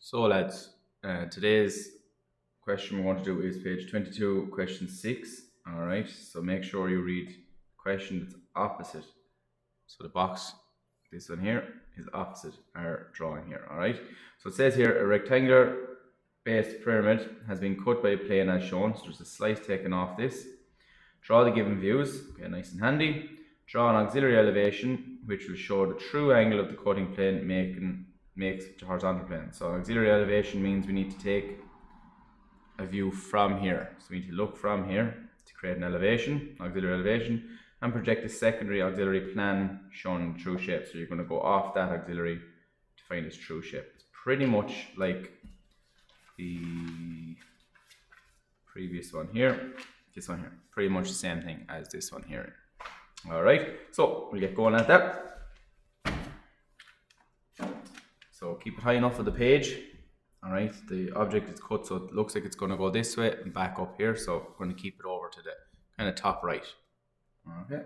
So lads, today's question we want to do is page 22, question 6. All right, so make sure you read the question that's opposite. So the box, this one here, is opposite our drawing here. All right, so it says here a rectangular based pyramid has been cut by a plane as shown. So there's a slice taken off this. Draw the given views, okay, nice and handy. Draw an auxiliary elevation which will show the true angle of the cutting plane makes the horizontal plane. So auxiliary elevation means we need to take a view from here. So we need to look from here to create an elevation, auxiliary elevation, and project a secondary auxiliary plan shown in true shape. So you're going to go off that auxiliary to find its true shape. It's pretty much like the previous one here, this one here. Pretty much the same thing as this one here. All right, so we'll get going at that. So keep it high enough for the page. All right, the object is cut so it looks like it's going to go this way and back up here. So we're going to keep it over to the kind of top right. Okay.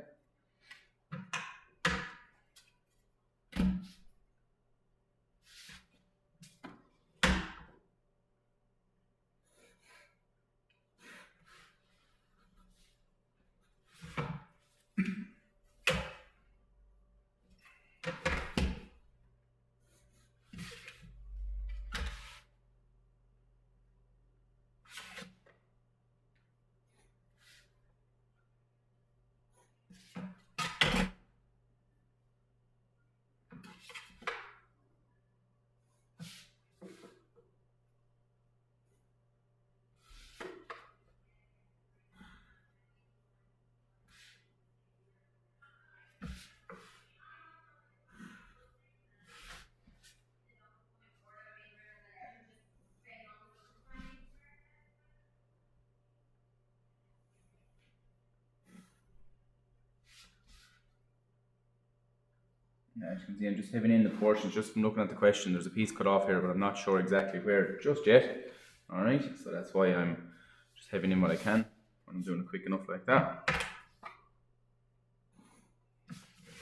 Yeah, as you can see, I'm just having in the portions just from looking at the question. There's a piece cut off here, but I'm not sure exactly where just yet. All right, so that's why I'm just having in what I can when I'm doing it quick enough like that.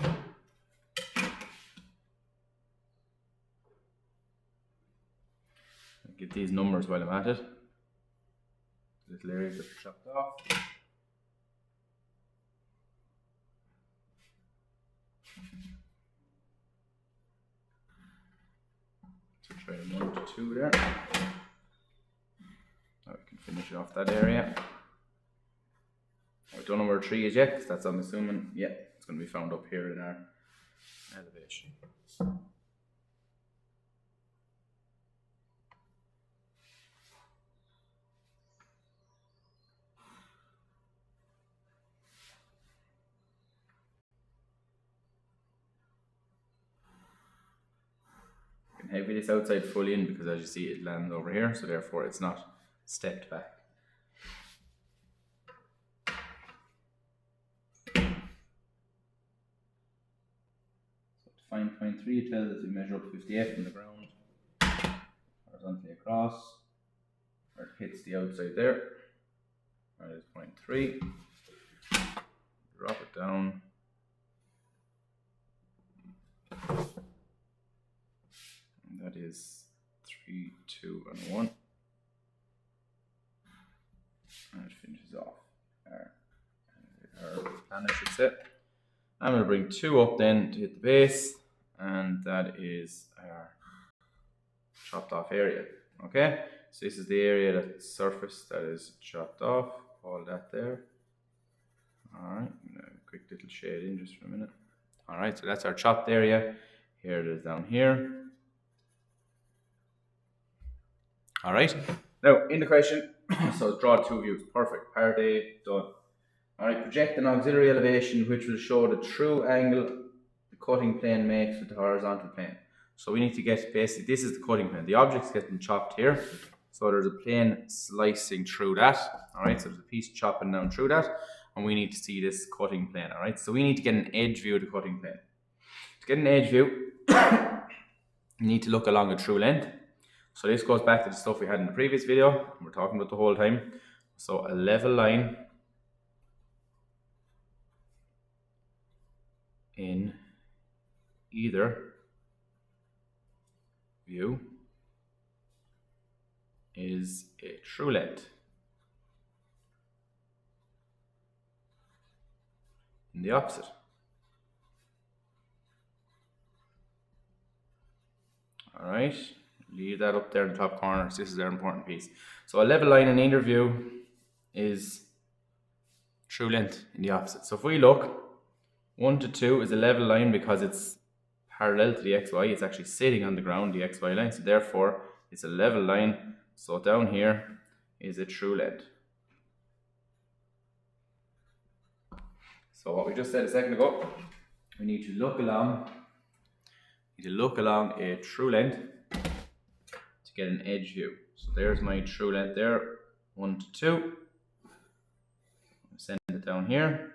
I'll get these numbers while I'm at it. Little areas that are chopped off. So try 1 to 2 there. Now we can finish off that area. I don't know where 3 is yet, because that's, I'm assuming, yeah, it's going to be found up here in our elevation. I can heavy this outside fully in because as you see it lands over here, so therefore it's not stepped back. Find point 3, it tells us we measure up 58 from the ground, horizontally across, where it hits the outside there. That is point 3. Drop it down. And that is 3, 2, and 1. And it finishes off our plan, I should say. I'm going to bring 2 up then to hit the base, and that is our chopped off area. Okay, so this is the area that's surface that is chopped off, all that there. Alright, quick little shade in just for a minute. Alright, so that's our chopped area. Here it is down here. Alright, now in the question, so draw 2 views. Perfect, part A, done. Alright, project an auxiliary elevation which will show the true angle the cutting plane makes with the horizontal plane. So we need to get, basically, this is the cutting plane. The object's getting chopped here. So there's a plane slicing through that. Alright, so there's a piece chopping down through that. And we need to see this cutting plane. Alright, so we need to get an edge view of the cutting plane. To get an edge view, you need to look along a true length. So this goes back to the stuff we had in the previous video. We're talking about the whole time. So a level line in either view is a true length in the opposite. All right, leave that up there in the top corner. This is our important piece. So a level line in either view is true length in the opposite. So if we look, 1 to 2 is a level line because it's parallel to the xy. It's actually sitting on the ground, the xy line. So therefore, it's a level line. So down here is a true length. So what we just said a second ago, we need to look along a true length to get an edge view. So there's my true length there, 1 to 2. Send it down here.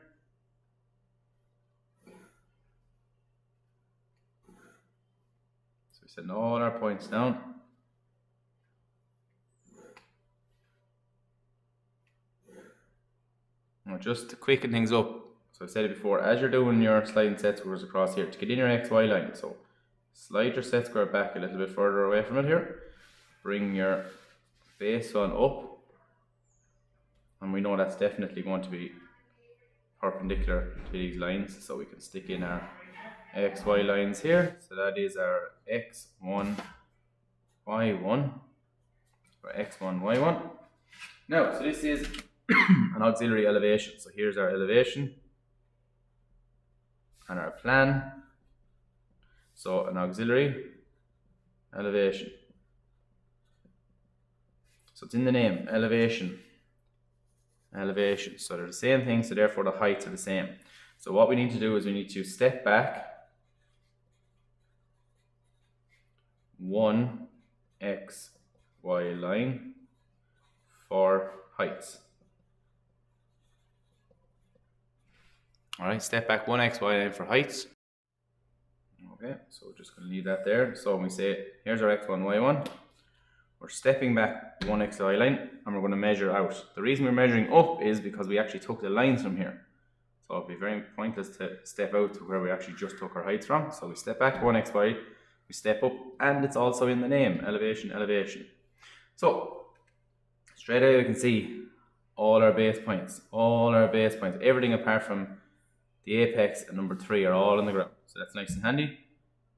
So we send all our points down. Now just to quicken things up, so I've said it before, as you're doing your sliding set squares across here, to get in your XY line, so slide your set square back a little bit further away from it here, bring your base one up, and we know that's definitely going to be perpendicular to these lines, so we can stick in our XY lines here. So that is our X1, Y1, or X1, Y1. Now, so this is an auxiliary elevation. So here's our elevation and our plan. So an auxiliary elevation. So it's in the name, elevation. Elevation. So they're the same thing, so therefore the heights are the same. So what we need to do is we need to step back 1 XY line for heights. Alright, step back 1 XY line for heights. Okay, so we're just going to leave that there. So when we say, here's our X1, Y1, we're stepping back 1 XY line and we're going to measure out. The reason we're measuring up is because we actually took the lines from here. So it'd be very pointless to step out to where we actually just took our heights from. So we step back 1 XY, we step up, and it's also in the name, elevation, elevation. So straight away we can see all our base points, everything apart from the apex and number 3 are all on the ground. So that's nice and handy.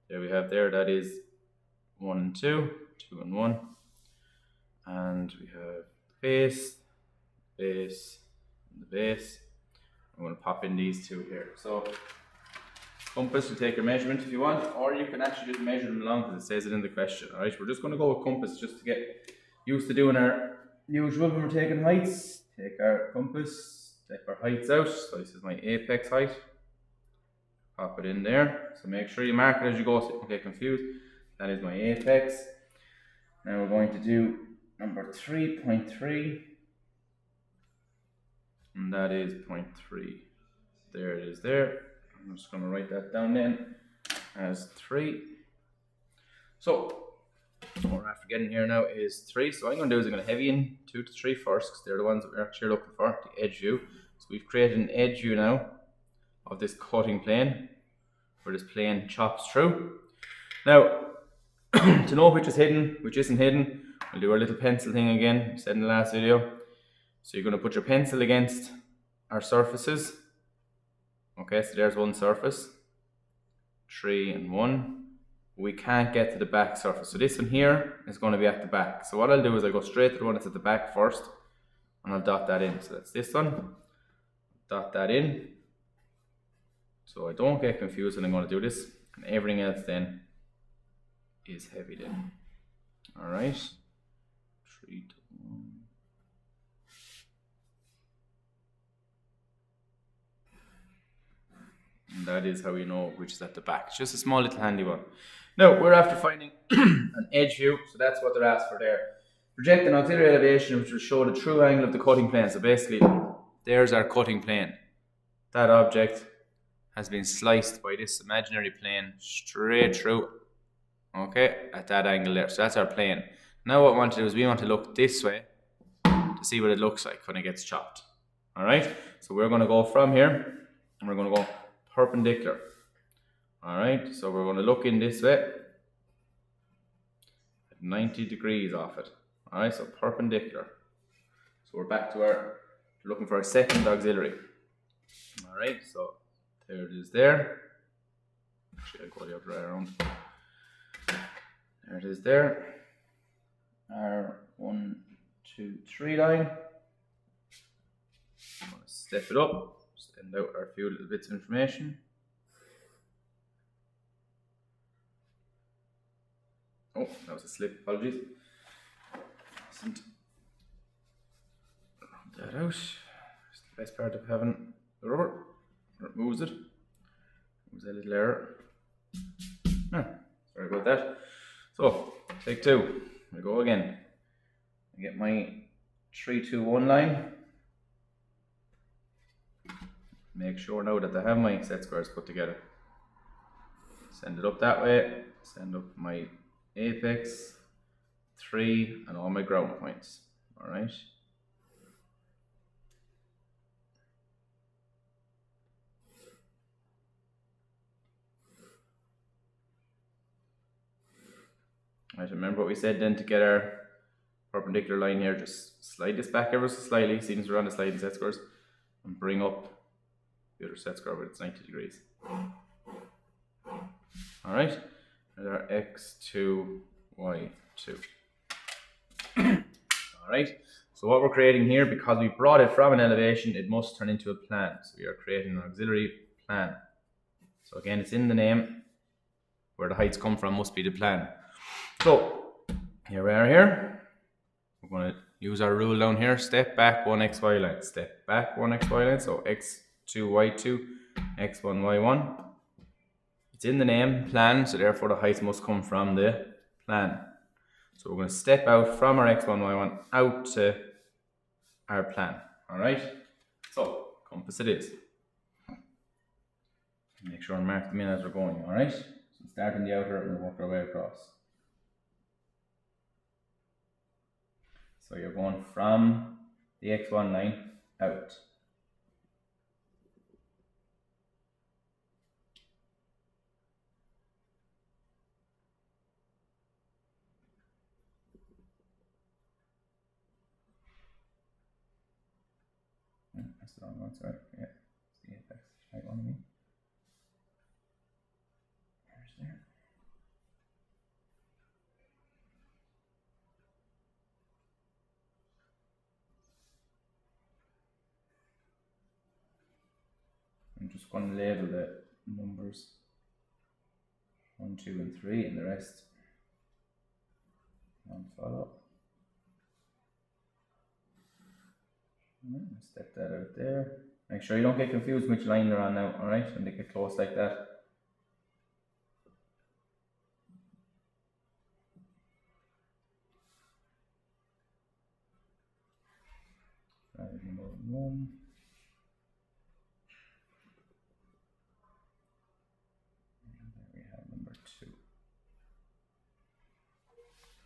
There we have there, that is 1 and 2, 2 and 1. And we have base, base, and the base. I'm going to pop in these two here. So compass to take your measurement if you want, or you can actually just measure them along because it says it in the question. Alright, we're just going to go with compass just to get used to doing our usual when we're taking heights. Take our compass, take our heights out. So this is my apex height. Pop it in there. So make sure you mark it as you go so you don't get confused. That is my apex. Now we're going to do number 3.3. And that is 0.3. There it is there. I'm just going to write that down then as 3. So what we're after getting here now is 3. So what I'm going to do is I'm going to heavy in 2 to 3 first because they're the ones that we're actually looking for, the edge view. So we've created an edge view now of this cutting plane where this plane chops through. Now, to know which is hidden, which isn't hidden, we'll do our little pencil thing again, we said in the last video. So you're going to put your pencil against our surfaces. Okay, so there's one surface, 3 and 1. We can't get to the back surface. So this one here is going to be at the back. So what I'll do is I'll go straight to the one that's at the back first and I'll dot that in. So that's this one. Dot that in. So I don't get confused when I'm going to do this. And everything else then is heavy then. Alright. 3 to 1. And that is how we know which is at the back. It's just a small little handy one. Now, we're after finding an edge view, so that's what they're asked for there. Project an auxiliary elevation which will show the true angle of the cutting plane. So basically, there's our cutting plane. That object has been sliced by this imaginary plane straight through, okay, at that angle there. So that's our plane. Now what we want to do is we want to look this way to see what it looks like when it gets chopped. Alright, so we're going to go from here and we're going to go perpendicular. Alright, so we're going to look in this way at 90 degrees off it. All right, so perpendicular. So we're back to our, looking for a second auxiliary. All right, so there it is there. Actually, I'll go the other way around. There it is there. Our 1, 2, 3 line. I'm going to step it up, send out our few little bits of information. Oh, that was a slip, apologies. Round that out. It's the best part of having the rubber. It moves it. Moves a little error. Sorry about that. So, take 2. We go again. I get my 3, 2, 1 line. Make sure now that I have my set squares put together. Send it up that way. Send up my apex, 3, and all my ground points. Alright. Right, remember what we said then to get our perpendicular line here. Just slide this back ever so slightly, seeing as we're on the sliding set squares, and bring up the other set square, but it's 90 degrees. Alright, there's our x2, y2. Alright, so what we're creating here, because we brought it from an elevation, it must turn into a plan. So we are creating an auxiliary plan. So again, it's in the name. Where the heights come from must be the plan. So, here we are here. We're going to use our rule down here. Step back 1 xy line. Step back 1 xy line. So x2, y2, x1, y1. It's in the name, plan, so therefore the heights must come from the plan. So we're going to step out from our x1, y1 out to our plan. Alright? So, compass it is. Make sure and mark them in as we're going, alright? So start in the outer and we'll work our way across. So you're going from the x1 line out. That's the wrong one, sorry. Yeah, it's the apex. Right one of me. There's there. I'm just going to label the numbers 1, 2, and 3, and the rest on follow. Step that out there. Make sure you don't get confused which line they're on now, alright? When they get close like that. Number 1. And there we have number 2.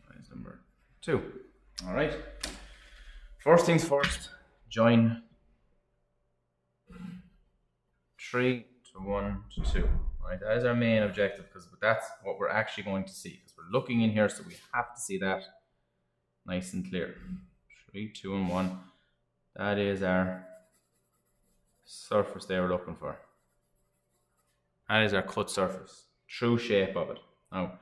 That's number 2. Alright. First things first, join 3 to 1 to 2. Right, that is our main objective because that's what we're actually going to see. Because we're looking in here, so we have to see that nice and clear. 3, 2, and 1. That is our surface they were looking for. That is our cut surface. True shape of it. Now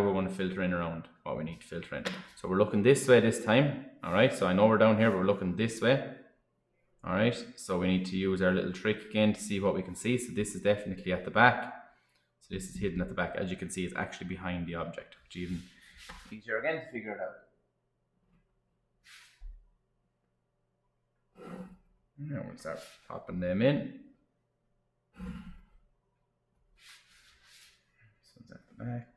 we're going to filter in around what we need to filter in. So we're looking this way this time. Alright, so I know we're down here, but we're looking this way. Alright, so we need to use our little trick again to see what we can see. So this is definitely at the back. So this is hidden at the back. As you can see, it's actually behind the object, which is even easier again to figure it out. Now we'll start popping them in. So it's at the back.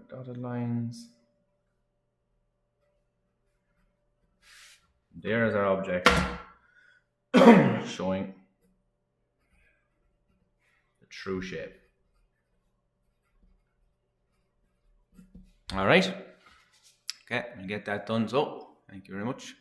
Dotted lines. There is our object showing the true shape. All right. Okay, we'll get that done. So, thank you very much.